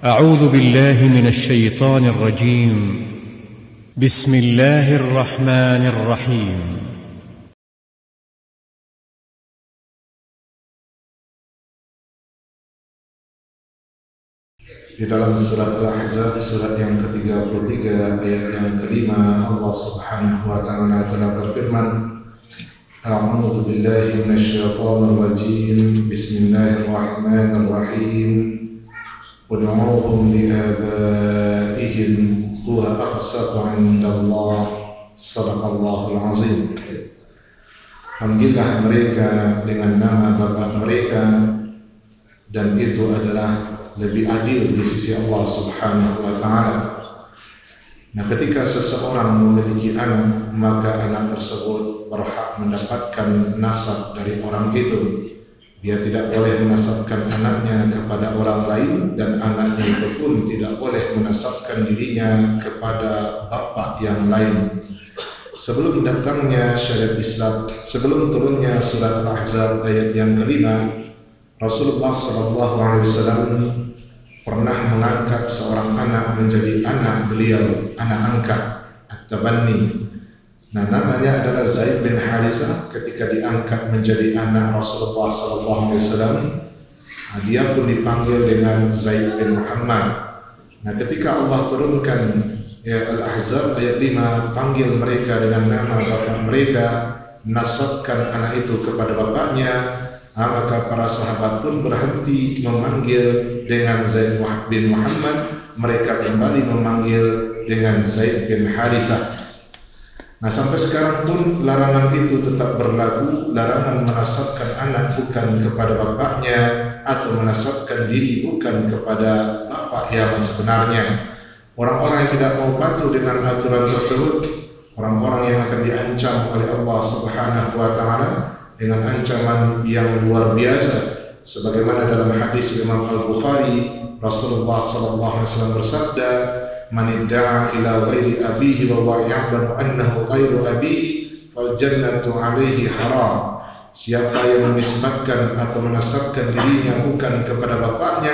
أعوذ بالله من الشيطان الرجيم. بسم الله الرحمن الرحيم. Di dalam surat Al-Ahzab, surat yang ke-33 ayat yang kelima, Allah Subhanahu wa taala telah berfirman, A'udzu billahi minasyaitonir rajim. Bismillahirrahmanirrahim. Ud'uuhum li'abaihim huwa aqsatu 'indallah. Shadaqallahul azim. Panggillah mereka dengan nama bapa mereka, dan itu adalah lebih adil di sisi Allah Subhanahu wa taala. Nah, ketika seseorang memiliki anak, maka anak tersebut berhak mendapatkan nasab dari orang itu. Dia tidak boleh menasabkan anaknya kepada orang lain, dan anaknya itu pun tidak boleh menasabkan dirinya kepada bapa yang lain. Sebelum datangnya syariat Islam, sebelum turunnya surat Al-Ahzab ayat yang kelima, Rasulullah SAW pernah mengangkat seorang anak menjadi anak beliau, anak angkat, at-tabanni. Nah, namanya adalah Zaid bin Harithah. Ketika diangkat menjadi anak Rasulullah SAW, dia pun dipanggil dengan Zaid bin Muhammad. Nah, ketika Allah turunkan Al-Ahzab ayat 5, panggil mereka dengan nama bapak mereka, nasabkan anak itu kepada bapaknya, maka para sahabat pun berhenti memanggil dengan Zaid bin Muhammad. Mereka kembali memanggil dengan Zaid bin Harithah. Nah, sampai sekarang pun larangan itu tetap berlaku. Larangan menasabkan anak bukan kepada bapaknya, atau menasabkan diri bukan kepada bapak yang sebenarnya. Orang-orang yang tidak mau patuh dengan aturan tersebut, orang-orang yang akan diancam oleh Allah Subhanahu wa taala dengan ancaman yang luar biasa. Sebagaimana dalam hadis Imam Al-Bukhari, Rasulullah SAW bersabda, "Man idda'a ila ghairi abihi wa huwa ya'lamu annahu ghairu abihi, fal jannatu 'alaihi haram." Siapa yang menisbatkan atau menasabkan dirinya bukan kepada bapaknya,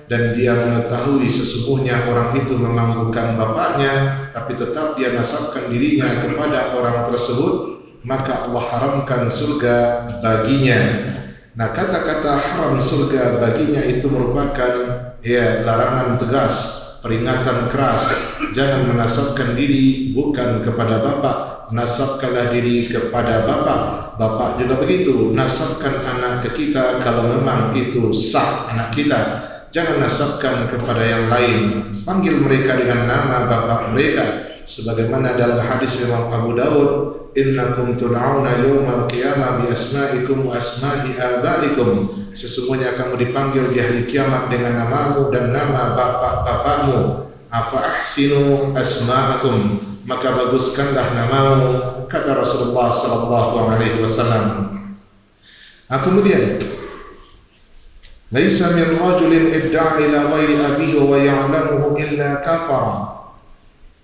dan dia mengetahui sesungguhnya orang itu memang bukan bapaknya, tapi tetap dia nasabkan dirinya kepada orang tersebut, maka Allah haramkan surga baginya. Nah, kata-kata haram surga baginya itu merupakan larangan tegas, peringatan keras. Jangan menasabkan diri bukan kepada bapak, nasabkanlah diri kepada bapak. Bapak juga begitu, nasabkan anak ke kita kalau memang itu sah anak kita. Jangan nasabkan kepada yang lain. Panggil mereka dengan nama bapak mereka, sebagaimana dalam hadis Imam Abu Daud, innakum tud'auna yaumal qiyamah bi asma'ikum wa asma'i abaikum. Sesungguhnya kamu dipanggil di hari kiamat dengan namamu dan nama bapak-bapakmu. Apa ahsinu asma'akum, maka baguskanlah namamu, kata Rasulullah sallallahu alaihi wasallam. Kemudian, laisa min rajulin idda'a ila ghairi abihi wa ya'lamuhu illa kafara.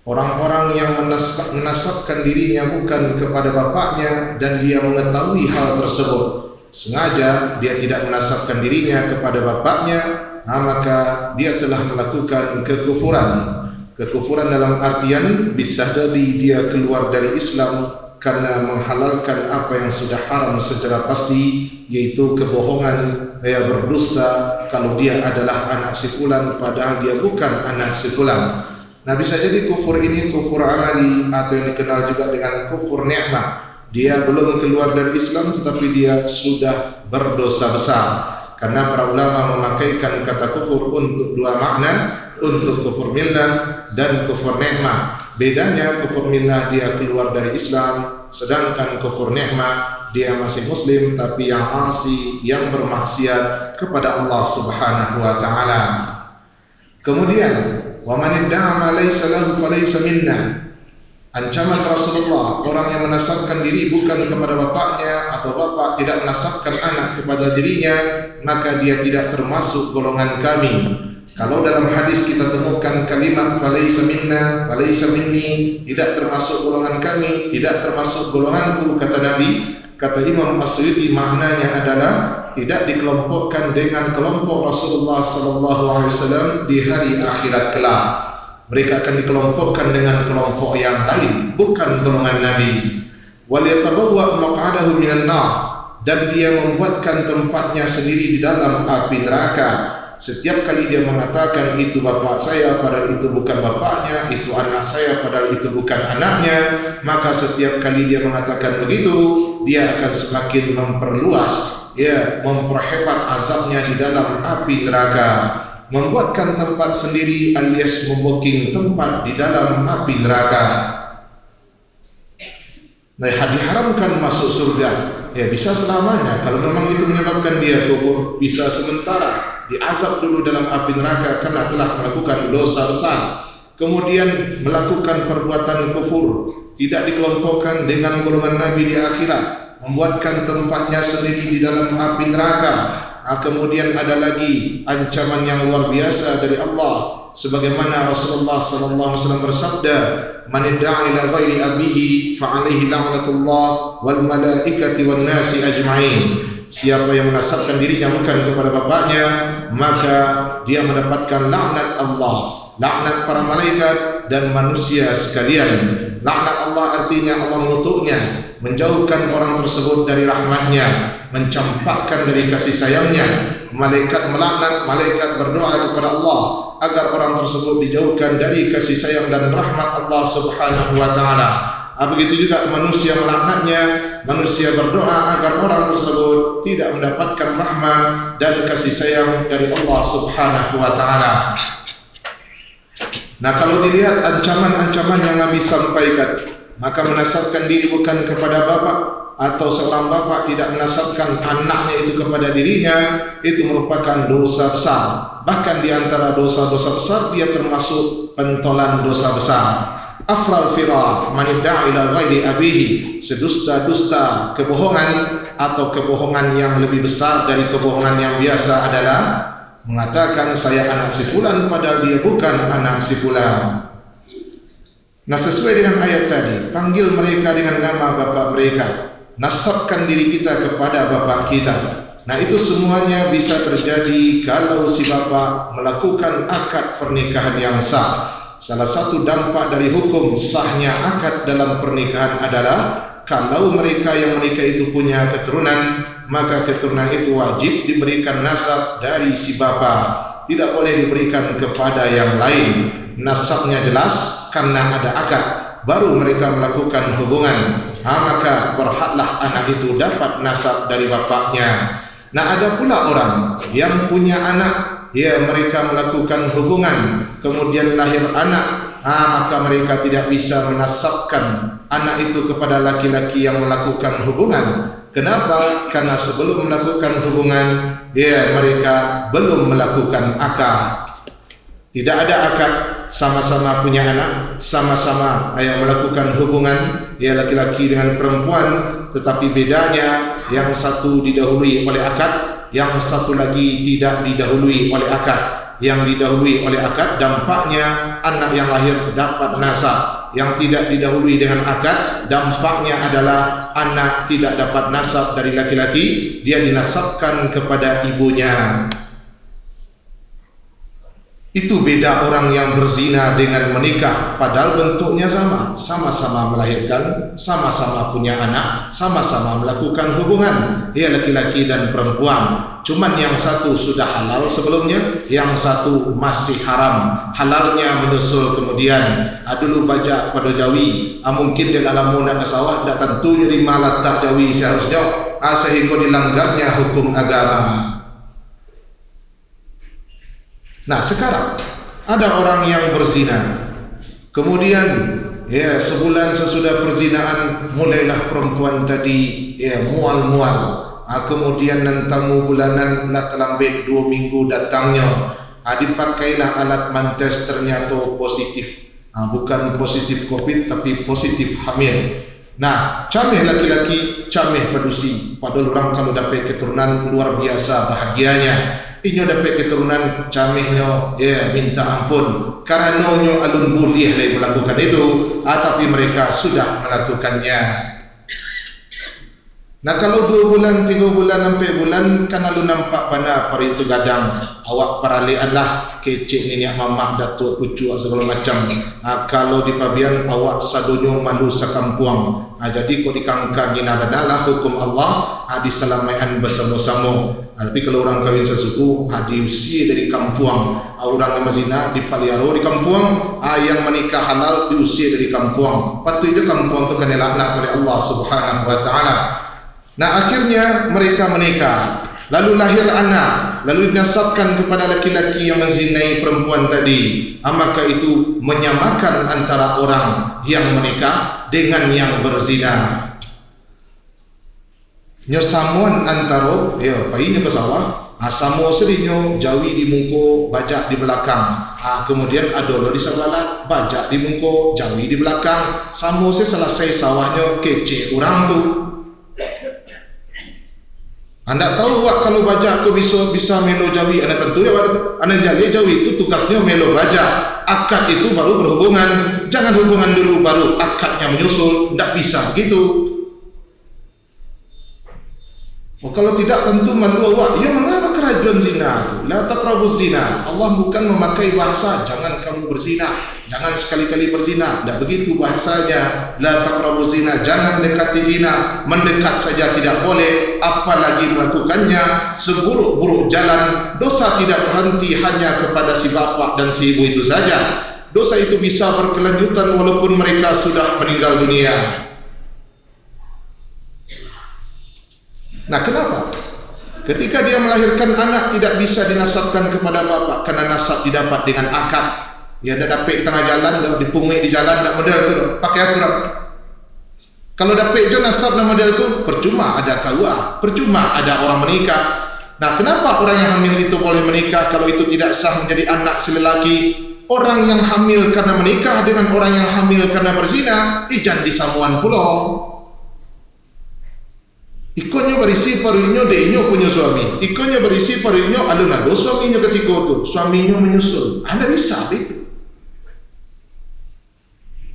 Orang-orang yang menasabkan dirinya bukan kepada bapaknya dan dia mengetahui hal tersebut, sengaja dia tidak menasabkan dirinya kepada bapaknya, maka dia telah melakukan kekufuran. Kekufuran dalam artian bisa jadi dia keluar dari Islam karena menghalalkan apa yang sudah haram secara pasti, yaitu kebohongan, berdusta kalau dia adalah anak si fulan padahal dia bukan anak si fulan. Nah, bisa jadi kufur ini kufur amali, atau yang dikenal juga dengan kufur nikmah. Dia belum keluar dari Islam tetapi dia sudah berdosa besar. Karena para ulama memakaikan kata kufur untuk dua makna, untuk kufur millah dan kufur nikmah. Bedanya kufur millah dia keluar dari Islam, sedangkan kufur nikmah dia masih muslim tapi yang asi, yang bermaksiat kepada Allah Subhanahu wa taala. Kemudian, wa man idda'a ma laysa lahu falaysa minna. Ancaman Rasulullah, orang yang menasabkan diri bukan kepada bapaknya, atau bapak tidak menasabkan anak kepada dirinya, maka dia tidak termasuk golongan kami. Kalau dalam hadis kita temukan kalimat falaysa minna, falaysa minni, tidak termasuk golongan kami, tidak termasuk golonganku, kata Nabi, Kata Imam As-Suyuti, maknanya adalah tidak dikelompokkan dengan kelompok Rasulullah SAW di hari akhirat kelak. Mereka akan dikelompokkan dengan kelompok yang lain, bukan golongan Nabi. Waliyatabawwa maq'adahu minan nar, dan dia membuatkan tempatnya sendiri di dalam api neraka. Setiap kali dia mengatakan itu bapak saya padahal itu bukan bapaknya, itu anak saya padahal itu bukan anaknya, maka setiap kali dia mengatakan begitu, dia akan semakin memperluas, memperhebat azabnya di dalam api neraka. Membuatkan tempat sendiri alias membuking tempat di dalam api neraka. Nah, diharamkan masuk surga, bisa selamanya. Kalau memang itu menyebabkan dia kufur, bisa sementara diazab dulu dalam api neraka karena telah melakukan dosa besar, kemudian melakukan perbuatan kufur, tidak dikelompokkan dengan golongan Nabi di akhirat, membuatkan tempatnya sendiri di dalam api neraka. Kemudian ada lagi ancaman yang luar biasa dari Allah, sebagaimana Rasulullah SAW bersabda, "Man idda'a ila ghairi abihi fa 'alaihi la'natullah wal malaikati wan nasi ajma'in." Siapa yang menasabkan dirinya bukan kepada bapaknya, maka dia mendapatkan laknat Allah, laknat para malaikat dan manusia sekalian. Laknat Allah artinya Allah mengutuknya, menjauhkan orang tersebut dari rahmatnya, mencampakkan dari kasih sayangnya. Malaikat melaknat, malaikat berdoa kepada Allah agar orang tersebut dijauhkan dari kasih sayang dan rahmat Allah Subhanahu wa ta'ala. Begitu juga manusia melaknatnya, manusia berdoa agar orang tersebut tidak mendapatkan rahmat dan kasih sayang dari Allah Subhanahu wa ta'ala. Nah, kalau dilihat ancaman-ancaman yang Nabi sampaikan, maka menasabkan diri bukan kepada bapak, atau seorang bapak tidak menasabkan anaknya itu kepada dirinya, itu merupakan dosa besar. Bahkan di antara dosa-dosa besar, dia termasuk pentolan dosa besar. Afral fira man idda'a ila ghairi abihi, sedusta-dusta kebohongan atau kebohongan yang lebih besar dari kebohongan yang biasa adalah mengatakan saya anak si fulan padahal dia bukan anak si fulan. Nah, sesuai dengan ayat tadi, panggil mereka dengan nama bapak mereka, nasabkan diri kita kepada bapak kita. Nah, itu semuanya bisa terjadi kalau si bapak melakukan akad pernikahan yang sah. Salah satu dampak dari hukum sahnya akad dalam pernikahan adalah kalau mereka yang menikah itu punya keturunan, maka keturunan itu wajib diberikan nasab dari si bapa, tidak boleh diberikan kepada yang lain. Nasabnya jelas karena ada akad, baru mereka melakukan hubungan. Maka berhaklah anak itu dapat nasab dari bapaknya. Nah, ada pula orang yang punya anak, mereka melakukan hubungan, kemudian lahir anak, maka mereka tidak bisa menasabkan anak itu kepada laki-laki yang melakukan hubungan. Kenapa? Karena sebelum melakukan hubungan, mereka belum melakukan akad. Tidak ada akad, sama-sama punya anak, sama-sama melakukan hubungan, laki-laki dengan perempuan, tetapi bedanya yang satu didahului oleh akad, yang satu lagi tidak didahului oleh akad. Yang didahului oleh akad dampaknya anak yang lahir dapat nasab. Yang tidak didahului dengan akad dampaknya adalah anak tidak dapat nasab dari laki-laki, dia dinasabkan kepada ibunya. Itu beda orang yang berzina dengan menikah, padahal bentuknya sama, sama-sama melahirkan, sama-sama punya anak, sama-sama melakukan hubungan, laki-laki dan perempuan. Cuman yang satu sudah halal sebelumnya, yang satu masih haram. Halalnya menyusul kemudian. Dulu baca pada Jawi, mungkin di dalam muda ke sawah dah tentu jadi malat tak Jawi seharusnya, sehingga dilanggarnya hukum agama. Nah, sekarang ada orang yang berzina, kemudian sebulan sesudah perzinaan mulailah perempuan tadi mual-mual, kemudian nentamu bulanan nak terlambat 2 minggu datangnya, dipakailah alat mantes, ternyata positif, bukan positif COVID tapi positif hamil. Nah, camih laki-laki, camih padusi, padahal orang kalau dapat keturunan luar biasa bahagianya. Inyo dapat keturunan camihnya, minta ampun, karena nyo alun boleh melakukan itu, tapi mereka sudah melakukannya. Nah kalau 2 bulan, 3 bulan, sampai bulan, kan lalu nampak mana pari itu gadang, awak peralian lah, kecik ni niak mamak, datuk, kucu, segala macam. Kalau di pabian, awak sadunyo malu sakampuang. Jadi kau dikangkang ina benalah hukum Allah, diselamaian bersama-sama. Tapi kalau orang kahwin sesuku, diusir dari kampuang. Orang yang berzina dipaliaro di kampuang, yang menikah halal diusir dari kampuang. Patu itu kampuang itu kena laknat oleh Allah Subhanahu wa taala. Nah akhirnya mereka menikah, lalu lahir anak, lalu dinasabkan kepada laki-laki yang menzinai perempuan tadi. Maka itu menyamakan antara orang yang menikah dengan yang berzina. Nyo samuan antara painyo ke sawah, samo sedinyo jawi di mungko, bajak di belakang. Kemudian adolo di sebelah, bajak di mungko, jawi di belakang. Samo selesai sawahnya kece orang tu. Anda tahu wak kalau bajak aku bisa melo jawi, anda tentu ya anda jawi itu tugasnya melo bajak. Akad itu baru berhubungan, jangan hubungan dulu baru akadnya menyusul, tidak bisa begitu. Kalau tidak tentu malu awak. Ya mengapa kerajuan zina itu? La taqrabuz zina. Allah bukan memakai bahasa jangan kamu berzina, jangan sekali-kali berzina. Tidak begitu bahasanya. La taqrabuz zina, jangan dekati zina. Mendekat saja tidak boleh, apalagi melakukannya. Seburuk-buruk jalan. Dosa tidak berhenti hanya kepada si bapak dan si ibu itu saja. Dosa itu bisa berkelanjutan walaupun mereka sudah meninggal dunia. Nah kenapa? Ketika dia melahirkan anak tidak bisa dinasabkan kepada bapak, karena nasab didapat dengan akad. Ya dah dapat di tengah jalan, dah dipungui di jalan, dah model tu pakai aturan. Kalau dapat je nasab nama model tu, percuma ada KUA, percuma ada orang menikah. Nah kenapa orang yang hamil itu boleh menikah kalau itu tidak sah menjadi anak si lelaki? Orang yang hamil karena menikah dengan orang yang hamil karena berzina, ijan disamuan pulau. Ikonnya berisi parunya deinyo punya suami, ikonnya berisi parunya alunado suaminya ketika itu suaminya menyusul. Anda bisa itu.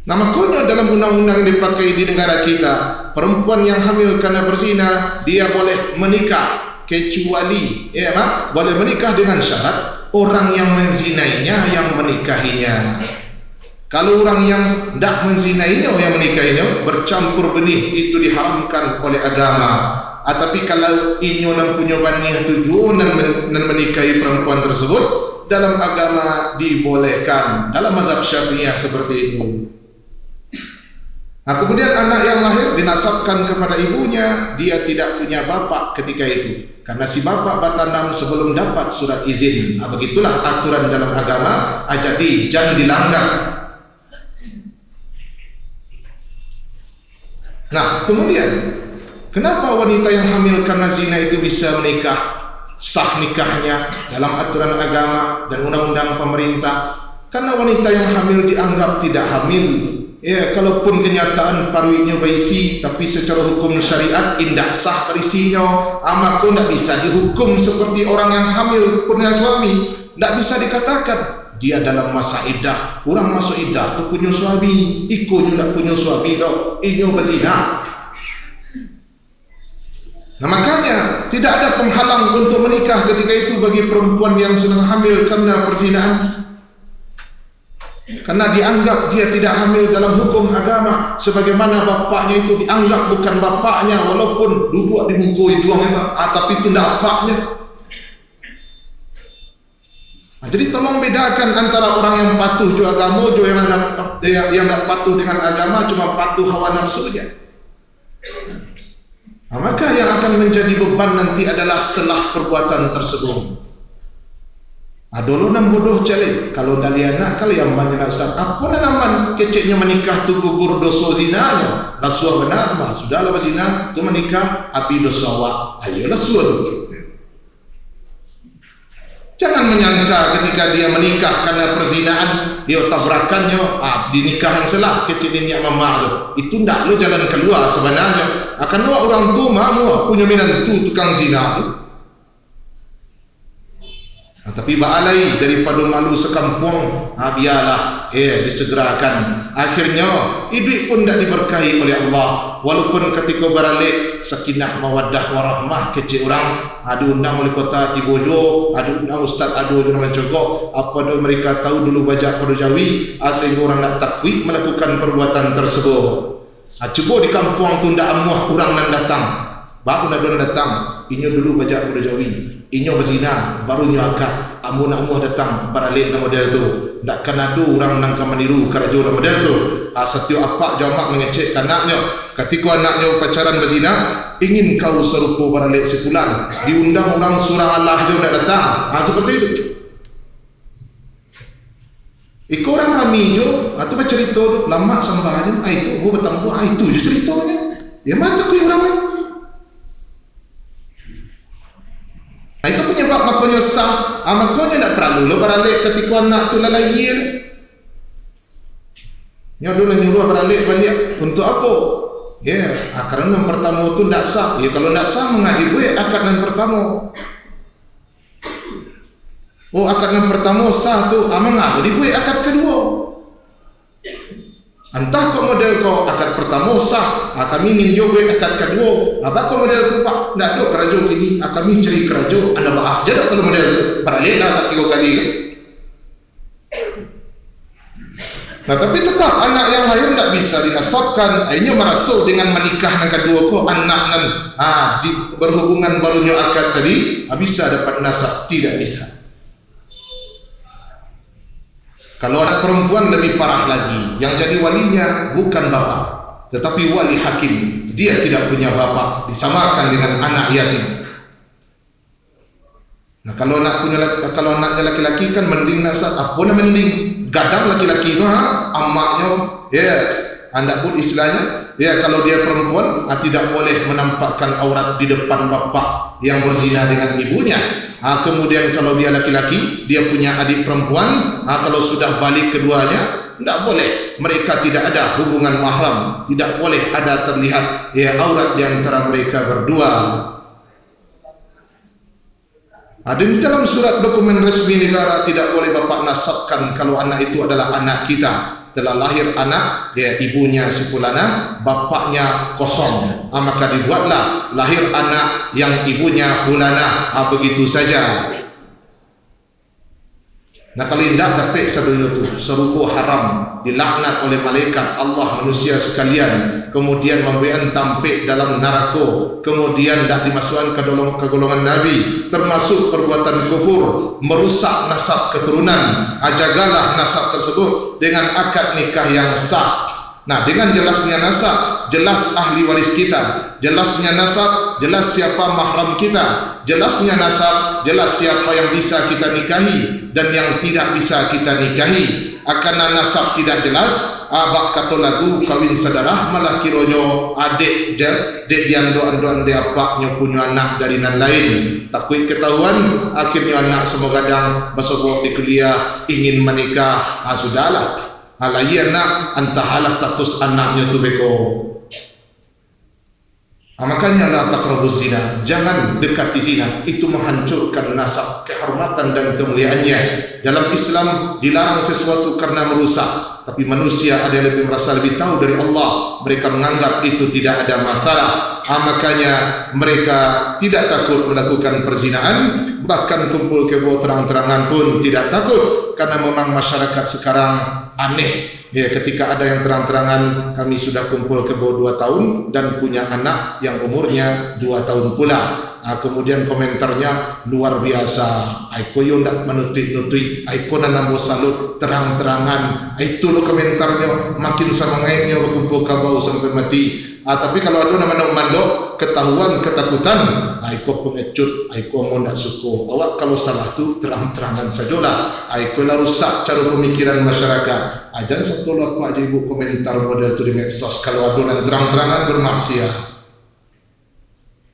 Nah makanya dalam undang-undang yang dipakai di negara kita, perempuan yang hamil karena berzina dia boleh menikah kecuali boleh menikah dengan syarat orang yang menzinainya yang menikahinya. Kalau orang yang tidak menzinainya yang menikahinya bercampur benih, itu diharamkan oleh agama. Tapi kalau inyo nan punya bani tujuan dan menikahi perempuan tersebut, dalam agama dibolehkan. Dalam mazhab Syafi'iyah seperti itu. Nah, kemudian anak yang lahir dinasabkan kepada ibunya, dia tidak punya bapak ketika itu. Karena si bapak batanam sebelum dapat surat izin. Begitulah aturan dalam agama, jadi jangan dilanggar. Nah kemudian kenapa wanita yang hamil karena zina itu bisa menikah, sah nikahnya dalam aturan agama dan undang-undang pemerintah? Karena wanita yang hamil dianggap tidak hamil. Ya, kalaupun kenyataan paruinya berisi, tapi secara hukum syariat indah sah berisinya, maka tidak bisa dihukum seperti orang yang hamil punya suami. Tidak bisa dikatakan dia dalam masa iddah. Orang masuk iddah tu punya suami, ikonya tak punya suami dah, inyo berzina. Nah makanya tidak ada penghalang untuk menikah ketika itu bagi perempuan yang sedang hamil karena perzinaan, karena dianggap dia tidak hamil dalam hukum agama, sebagaimana bapaknya itu dianggap bukan bapaknya walaupun duduk di muka juang itu, tapi itu tidak bapaknya. Nah, jadi tolong bedakan antara orang yang patuh juga agama, juga yang tidak patuh dengan agama, cuma patuh hawa nafsunya. Nah, maka yang akan menjadi beban nanti adalah setelah perbuatan tersebut. Dulu nam bodoh calik. Kalau dari anak kalian mana Ustaz, apa nama keceknya menikah tu gugur dosa zinanya? Lasuah benar mah, sudahlah berzina tu menikah api dosa wa. Ayo lasuah tu. Jangan menyangka ketika dia menikah karena perzinaan, dia tabrakannya di nikahan selah kecil ini yang memang itu ndak lu jalan keluar sebenarnya. Akan lu orang tua mamu punya menantu tukang zina tu. Tapi baalai daripada malu sekampung, biarlah disegerakan. Akhirnya hidup pun tak diberkahi oleh Allah. Walaupun ketika beralik sakinah mawaddah warahmah kecil orang, ada undang oleh kota Tibojo, ada undang Ustaz Adu Jurang Mencogok, apa dah mereka tahu dulu bajak pada Jawi, sehingga orang nak takwik melakukan perbuatan tersebut. Cuba di kampung tu ndak amuah orang nan datang, baru nak datang, inyo dulu bajak pada Jawi, inyo berzina, baru inyo akad, amu nak amuah datang, beralik na model tu. Tak kan ada orang nang meniru kerajo na model tu. Setiap apak jamak mengecek anaknya, ketika anaknya pacaran berzina, ingin kau serupa beralik sepulan, diundang orang surah Allah dia nak datang. Seperti itu. Ikut orang rami je, tu bercerita tu, lama sambahnya, itu gua bertambah, itu je ceritanya. Ya mata ku orang ni. Itu penyebab makanya sah. Makanya tak perlu lo beralik ketika anak tu lalayin. Nyuruh beralik balik untuk apa? Kerana yang pertama tu tak sah. Kalau tak sah mengadi buat akad yang pertama. Akad yang pertama sah tu, mengapa dibuat akad kedua? Entah kau model kau akad pertama sah, kami minjau buat akad kedua. Apa kau model tu pak? Tak ada kerajo kini, kami cari kerajo. Anda maaf je tak kalau model tu. Beralihlah tak 3 kali kan? Tapi tetap anak yang lahir tak bisa dinasabkan. Akhirnya merasuk dengan menikah yang kedua kau anak nan berhubungan barunya akad tadi bisa dapat nasab, tidak bisa. Kalau anak perempuan lebih parah lagi, yang jadi walinya bukan bapa, tetapi wali hakim. Dia tidak punya bapa, disamakan dengan anak yatim. Kalau anaknya laki-laki kan mending nasab, apa nak mending gadang laki-laki itu amaknya, anda pun istilahnya, kalau dia perempuan tidak boleh menampakkan aurat di depan bapa yang berzina dengan ibunya. Kemudian kalau dia laki-laki, dia punya adik perempuan, kalau sudah balik keduanya, tidak boleh. Mereka tidak ada hubungan mahram, tidak boleh ada terlihat aurat di antara mereka berdua. Dan di dalam surat dokumen resmi negara tidak boleh bapa nasabkan kalau anak itu adalah anak kita. Telah lahir anak, ibunya si fulana, bapaknya kosong, maka dibuatlah lahir anak yang ibunya fulana, begitu saja. Kalau tidak dapat sebelum itu serupa haram, dilaknat oleh malaikat Allah manusia sekalian, kemudian membuat tampik dalam neraka, kemudian tak dimasukkan ke golongan Nabi, termasuk perbuatan kufur, merusak nasab keturunan. Jagalah nasab tersebut dengan akad nikah yang sah. Dengan jelasnya nasab, jelas ahli waris kita, jelasnya nasab, jelas siapa mahram kita, jelasnya nasab, jelas siapa yang bisa kita nikahi dan yang tidak bisa kita nikahi. Karena nasab tidak jelas, abak kata lagu kawin saudara malah kironyo adik diando-ando ande apaknya punya anak dari nan lain. Takut ketahuan, akhirnya anak semua gadang bersebuah di kuliah ingin menikah. Sudahlah, alai anak antahala status anaknya tu beko. Makanya la taqrabuz zina, jangan dekati zina, itu menghancurkan nasab, kehormatan dan kemuliaannya. Dalam Islam dilarang sesuatu karena merusak, tapi manusia ada yang merasa lebih tahu dari Allah, mereka menganggap itu tidak ada masalah. Makanya mereka tidak takut melakukan perzinaan, bahkan kumpul kebo terang-terangan pun tidak takut, karena memang masyarakat sekarang aneh. Ketika ada yang terang-terangan kami sudah kumpul kebo 2 tahun dan punya anak yang umurnya 2 tahun pula. Kemudian komentarnya luar biasa. Aiko yo ndak menutik-nutik, aiko nana salut terang-terangan. Itu lo komentarnya makin semangatnya berkumpul kabau sampai mati. Tapi kalau ada nama mandok ketahuan ketakutan, aiko pengecut, aiko mau ndak suku. Awak kalau salah tu terang-terangan sajalah. Aiko lah rusak cara pemikiran masyarakat. Jangan satu lupa aja ibu komentar model tu di medsos kalau ada yang terang-terangan bermaksiat.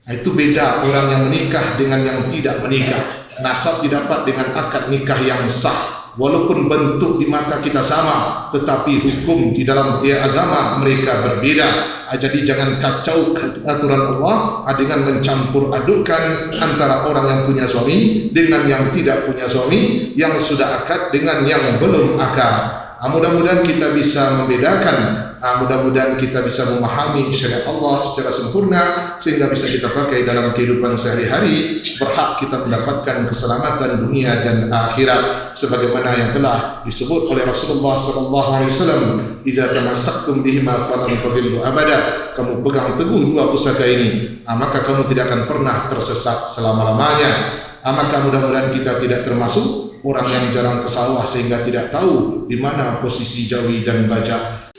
Itu beda orang yang menikah dengan yang tidak menikah. Nasab didapat dengan akad nikah yang sah. walaupun bentuk di mata kita sama, tetapi hukum di dalam agama mereka berbeda. Jadi jangan kacau aturan Allah dengan mencampur adukan antara orang yang punya suami dengan yang tidak punya suami, yang sudah akad dengan yang belum akad. Mudah-mudahan kita bisa membedakan, mudah-mudahan kita bisa memahami syariat Allah secara sempurna sehingga bisa kita pakai dalam kehidupan sehari-hari. Berhak kita mendapatkan keselamatan dunia dan akhirat sebagaimana yang telah disebut oleh Rasulullah SAW, "Idza tamassaktum bihima falan tadhillu abada." Kamu pegang teguh dua pusaka ini, maka kamu tidak akan pernah tersesat selama-lamanya. Maka mudah-mudahan kita tidak termasuk orang yang jarang ke sawah sehingga tidak tahu di mana posisi jawi dan bajak.